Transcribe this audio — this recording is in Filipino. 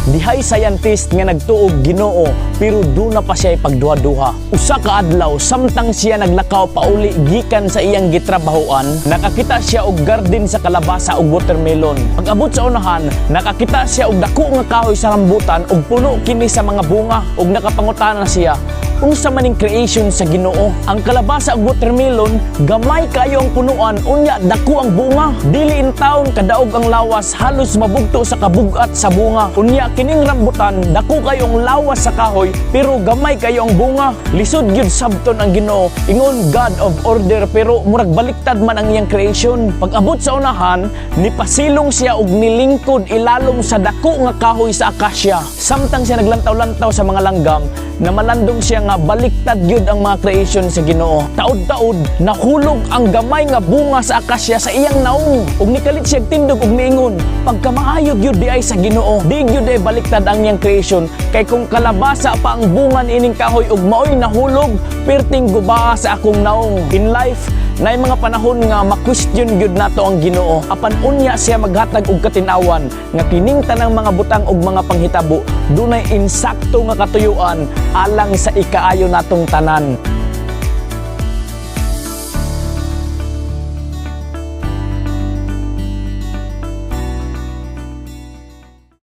Dihay scientist nga nagtuog Ginoo pero do na pa siya pagduha-duha. Usa ka adlaw samtang siya naglakaw pauli gikan sa iyang gitrabahoan, nakakita siya og garden sa kalabasa ug watermelon. Pag-abot sa unahan, nakakita siya og dako nga kahoy sa rambutan ug puno kini sa mga bunga ug nakapangutana siya, unsa maning creation sa Ginoo? Ang kalabasa ug watermelon gamay kayo ang punuan, unya dako ang bunga. Dili in taon kadaog ang lawas, halos mabugto sa kabugat sa bunga. Unya kining rambutan dako kayo ang lawas sa kahoy pero gamay kayo ang bunga. Lisod gyud sabton ang Ginoo, ingon God of order pero murag baliktad man ang iyang creation. Pag-abot sa unahan, nipasilong siya og nilingkod ilalom sa dako nga kahoy sa akasya. Samtang siya naglantaw-lantaw sa mga langgam, na malandong siya nga baliktad gyud ang mga creation sa Ginoo. Taod-taod nahulog ang gamay nga bunga sa akasya sa iyang naong ug nikalit siya tindog ug niingon, pagkamaayo gyud di ay sa Ginoo, di gyud ay baliktad ang iyang creation, kay kung kalabasa pa ang bunga niining kahoy ug maoy nahulog, perting guba sa akong naong. In life, na mga panahon nga ma-question gyud nato ang Ginoo, apan unya siya maghatag og katinawan nga kining tanang mga butang ug mga panghitabo dunay insakto nga katuyuan alang sa ikaayo natong tanan.